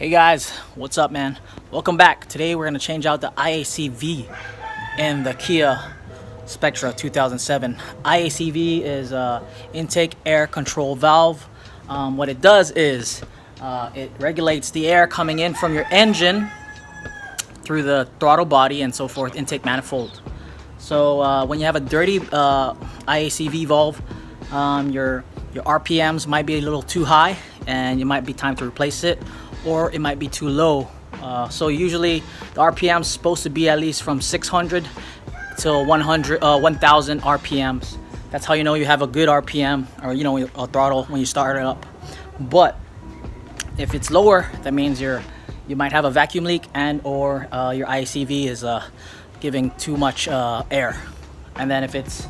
Hey guys, what's up, man? Welcome back. Today we're going to change out the I.A.C.V in the Kia Spectra 2007. I.A.C.V is intake air control valve. What it does is it regulates the air coming in from your engine through the throttle body and so forth, intake manifold. So when you have a dirty I.A.C.V valve, your RPMs might be a little too high and it might be time to replace it, or it might be too low. So usually the RPM is supposed to be at least from 600 to 1000 RPMs. That's how you know you have a good RPM, or a throttle when you start it up. But if it's lower, that means you might have a vacuum leak, and or your I.A.C.V is giving too much air. And then if it's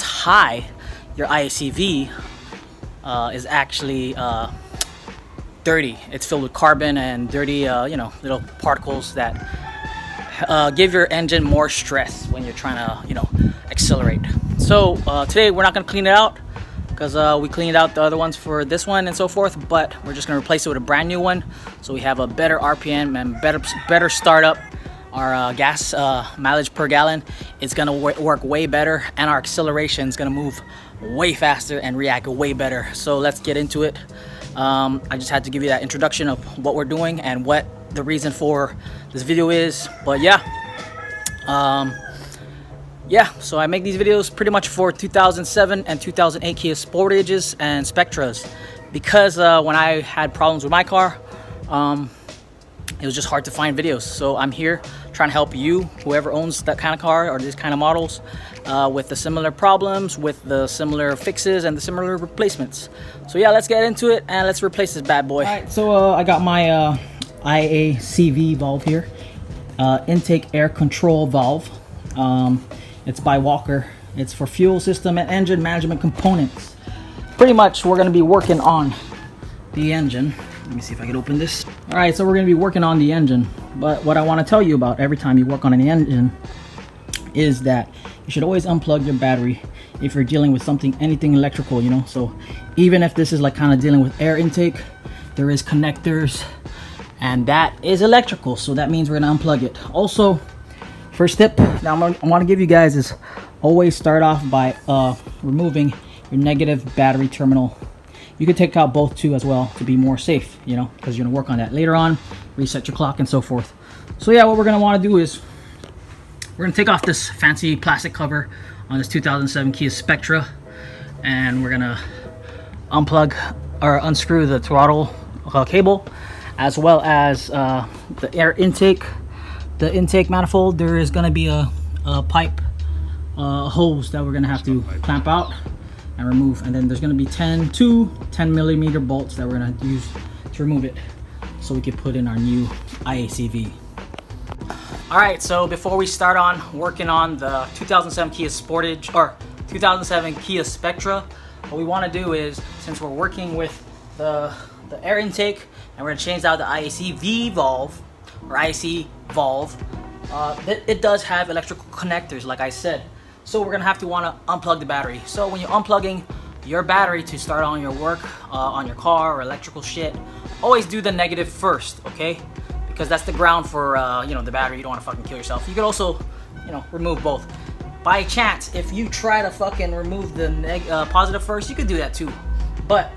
high, your I.A.C.V is actually dirty. It's filled with carbon and dirty, little particles that give your engine more stress when you're trying to, accelerate. So today we're not going to clean it out because we cleaned out the other ones for this one and so forth, but we're just going to replace it with a brand new one so we have a better RPM and better startup. Our gas mileage per gallon is going to work way better, and our acceleration is going to move way faster and react way better. So let's get into it. I just had to give you that introduction of what we're doing and what the reason for this video is. But yeah, so I make these videos pretty much for 2007 and 2008 Kia Sportages and Spectras, because when I had problems with my car, it was just hard to find videos. So I'm here trying to help you, whoever owns that kind of car or these kind of models, with the similar problems, with the similar fixes and the similar replacements. So yeah, let's get into it and let's replace this bad boy. All right, so I got my I.A.C.V valve here, intake air control valve. It's by Walker. It's for fuel system and engine management components. Pretty much we're going to be working on the engine. Let me see if I can open this. All right, so we're going to be working on the engine. But what I want to tell you about every time you work on an engine is that you should always unplug your battery if you're dealing with anything electrical, So even if this is like kind of dealing with air intake, there is connectors, and that is electrical. So that means we're going to unplug it. Also, first tip that I want to give you guys is always start off by removing your negative battery terminal. You could take out both too as well to be more safe, because you're gonna work on that later on, reset your clock and so forth. So yeah, what we're gonna want to do is we're gonna take off this fancy plastic cover on this 2007 Kia Spectra, and we're gonna unplug or unscrew the throttle cable, as well as the air intake, the intake manifold. There is gonna be a pipe hose that we're gonna have to clamp out and remove, and then there's going to be 10 millimeter bolts that we're going to use to remove it so we can put in our new I.A.C.V. All right, so before we start on working on the 2007 Kia Sportage or 2007 Kia Spectra, what we want to do is, since we're working with the air intake and we're going to change out the I.A.C.V valve or I.C. valve, it does have electrical connectors, like I said. So we're gonna have to want to unplug the battery. So when you're unplugging your battery to start on your work on your car or electrical shit, always do the negative first, okay? Because that's the ground for the battery. You don't want to fucking kill yourself. You could also remove both. By chance, if you try to fucking remove the positive first, you could do that too. But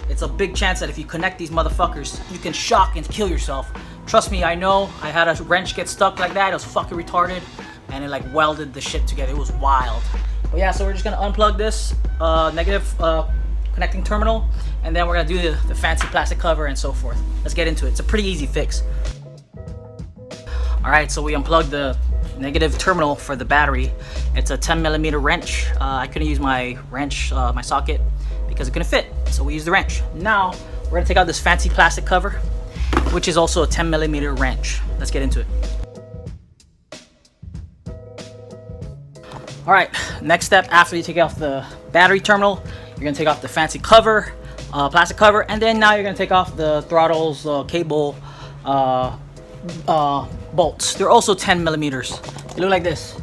it's a big chance that if you connect these motherfuckers, you can shock and kill yourself. Trust me, I know. I had a wrench get stuck like that. It was fucking retarded, and it like welded the shit together. It was wild. But yeah, so we're just gonna unplug this negative connecting terminal, and then we're gonna do the fancy plastic cover and so forth. Let's get into it. It's a pretty easy fix. All right, so we unplugged the negative terminal for the battery. It's a 10 millimeter wrench. I couldn't use my wrench, my socket, because it couldn't fit, so we used the wrench. Now we're gonna take out this fancy plastic cover, which is also a 10 millimeter wrench. Let's get into it. All right, next step after you take off the battery terminal, you're gonna take off the fancy cover, plastic cover, and then now you're gonna take off the throttle's cable bolts. They're also 10 millimeters. They look like this.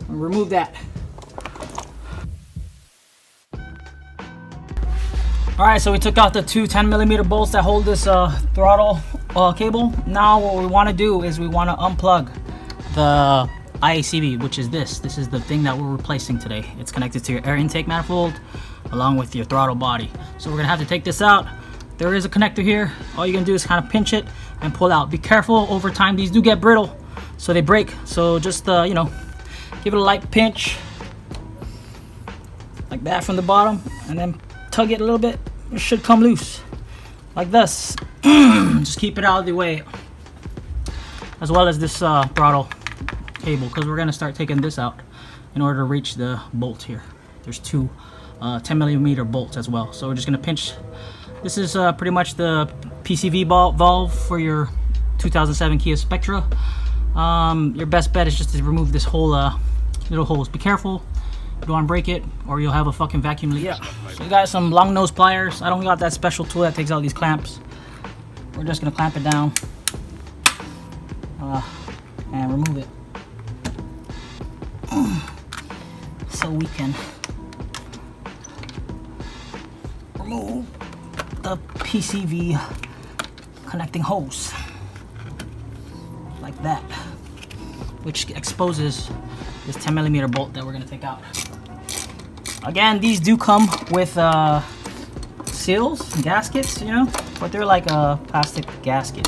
Remove that. Alright, so we took out the two 10mm bolts that hold this throttle cable. Now what we want to do is we want to unplug the I.A.C.V, which is this. This is the thing that we're replacing today. It's connected to your air intake manifold along with your throttle body. So we're going to have to take this out. There is a connector here. All you're going to do is kind of pinch it and pull out. Be careful, over time these do get brittle, so they break. So just, you know, give it a light pinch like that from the bottom, and then tug it a little bit. It should come loose like this. Just keep it out of the way, as well as this throttle cable, because we're going to start taking this out in order to reach the bolt here. There's two 10mm bolts as well. So we're just going to pinch. This is pretty much the PCV valve for your 2007 Kia Spectra. Your best bet is just to remove this whole little holes. Be careful, you don't want to break it or you'll have a fucking vacuum leak. Yeah. So we got some long nose pliers. I don't got that special tool that takes out these clamps. We're just going to clamp it down and remove it. So we can remove the PCV connecting hose like that, which exposes this 10mm bolt that we're going to take out. Again, these do come with seals and gaskets, you know, but they're like a plastic gasket.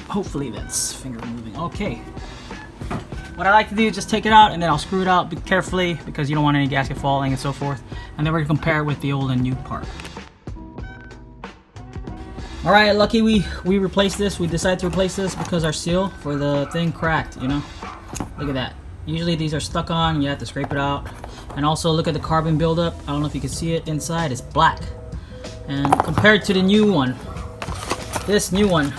Hopefully that's finger moving. Okay. What I like to do is just take it out and then I'll screw it out carefully because you don't want any gasket falling and so forth. And then we're gonna compare it with the old and new part. All right, lucky we replaced this. We decided to replace this because our seal for the thing cracked, you know? Look at that. Usually these are stuck on, you have to scrape it out. And also look at the carbon buildup. I don't know if you can see it inside, it's black. And compared to the new one, this new one,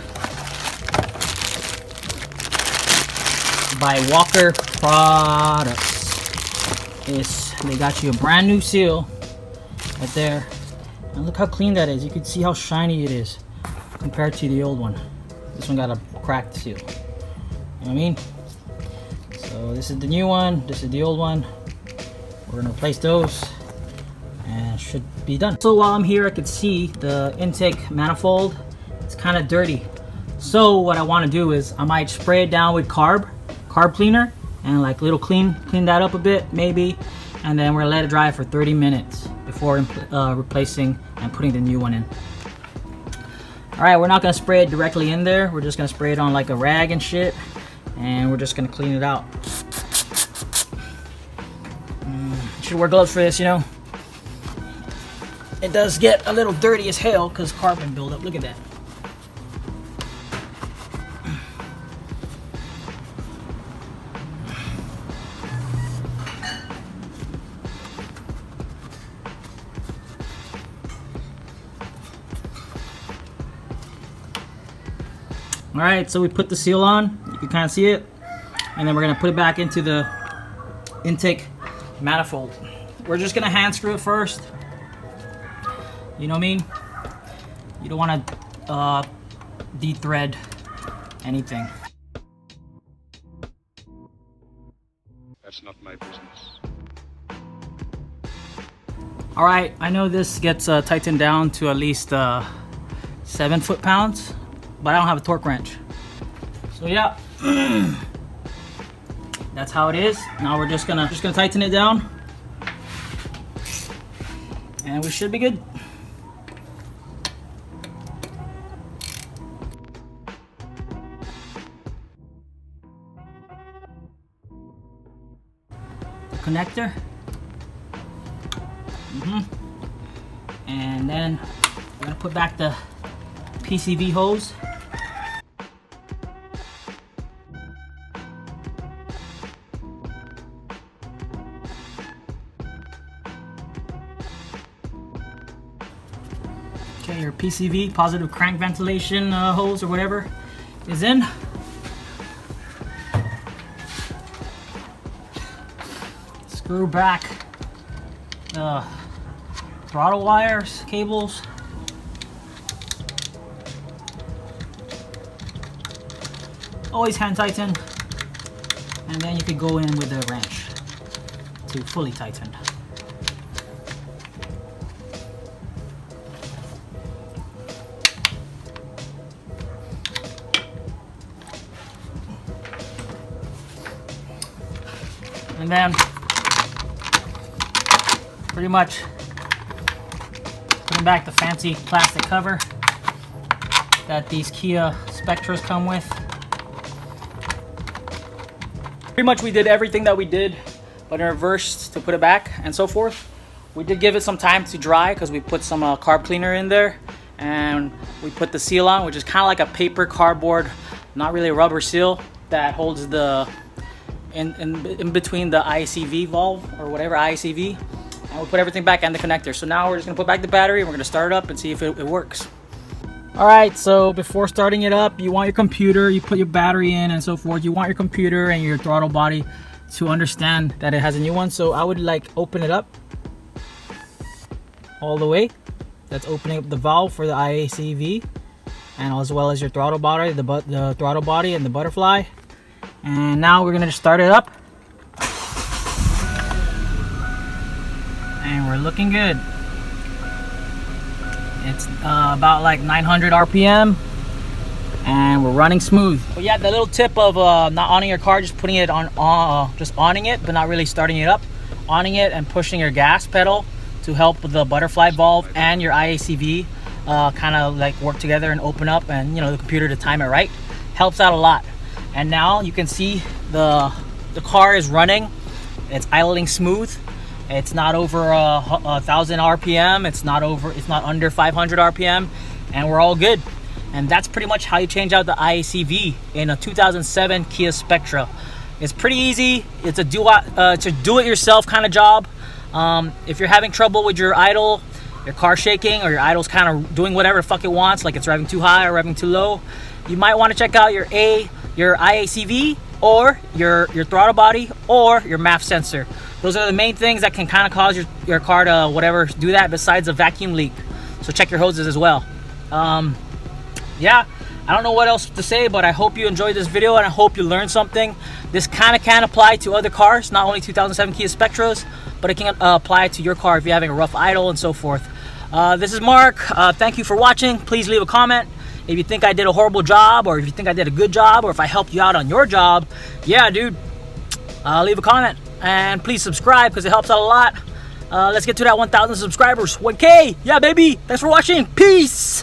by Walker Products, they got you a brand new seal right there, and look how clean that is. You can see how shiny it is compared to the old one. This one got a cracked seal, you know what I mean? So this is the new one, this is the old one. We're gonna replace those and it should be done. So while I'm here, I could see the intake manifold, it's kind of dirty. So what I want to do is I might spray it down with carb cleaner and like little clean that up a bit maybe, and then we're gonna let it dry for 30 minutes before replacing and putting the new one in. All right, we're not gonna spray it directly in there. We're just gonna spray it on like a rag and shit, and we're just gonna clean it out. Should wear gloves for this, you know. It does get a little dirty as hell because carbon buildup. Look at that. All right, so we put the seal on. You can kind of see it, and then we're gonna put it back into the intake manifold. We're just gonna hand screw it first. You know what I mean? You don't want to de-thread anything. That's not my business. All right, I know this gets tightened down to at least 7 foot-pounds, but I don't have a torque wrench. So yeah, that's how it is. Now we're just gonna tighten it down, and we should be good. The connector. And then we're gonna put back the PCV hose. Okay, your PCV, positive crank ventilation hose or whatever, is in. Screw back the throttle wires, cables. Always hand tighten. and then you could go in with a wrench to fully tighten. And then pretty much putting back the fancy plastic cover that these Kia Spectras come with. Pretty much we did everything that we did, but in reverse to put it back and so forth. We did give it some time to dry because we put some carb cleaner in there, and we put the seal on, which is kind of like a paper cardboard, not really a rubber seal that holds the in between the I.A.C.V valve or whatever, I.A.C.V, and we'll put everything back and the connector. So now we're just gonna put back the battery and we're gonna start it up and see if it works. All right, so before starting it up, you want your computer, you put your battery in and so forth. You want your computer and your throttle body to understand that it has a new one. So I would like open it up all the way. That's opening up the valve for the I.A.C.V, and as well as your throttle body, the throttle body and the butterfly. And now we're gonna just start it up. And we're looking good. It's about like 900 RPM, and we're running smooth. But yeah, the little tip of not owning your car, just putting it on, just owning it, but not really starting it up. Owning it and pushing your gas pedal to help with the butterfly valve and your I.A.C.V kind of like work together and open up, and you know, the computer to time it right. Helps out a lot. And now you can see the car is running. It's idling smooth. It's not over 1,000 RPM. It's not under 500 RPM, and we're all good. And that's pretty much how you change out the I.A.C.V in a 2007 Kia Spectra. It's pretty easy. It's a do-it-yourself kind of job. If you're having trouble with your idle, your car shaking, or your idle's kind of doing whatever the fuck it wants, like it's revving too high or revving too low, you might want to check out your I.A.C.V or your throttle body or your MAF sensor. Those are the main things that can kind of cause your car to whatever do that, besides a vacuum leak. So check your hoses as well. Yeah, I don't know what else to say, but I hope you enjoyed this video and I hope you learned something. This kind of can apply to other cars, not only 2007 Kia Spectras, but it can apply to your car if you're having a rough idle and so forth. This is Mark. Thank you for watching. Please leave a comment if you think I did a horrible job, or if you think I did a good job, or if I helped you out on your job. Yeah, dude, leave a comment. And please subscribe because it helps out a lot. Let's get to that 1,000 subscribers. 1K. Yeah, baby. Thanks for watching. Peace.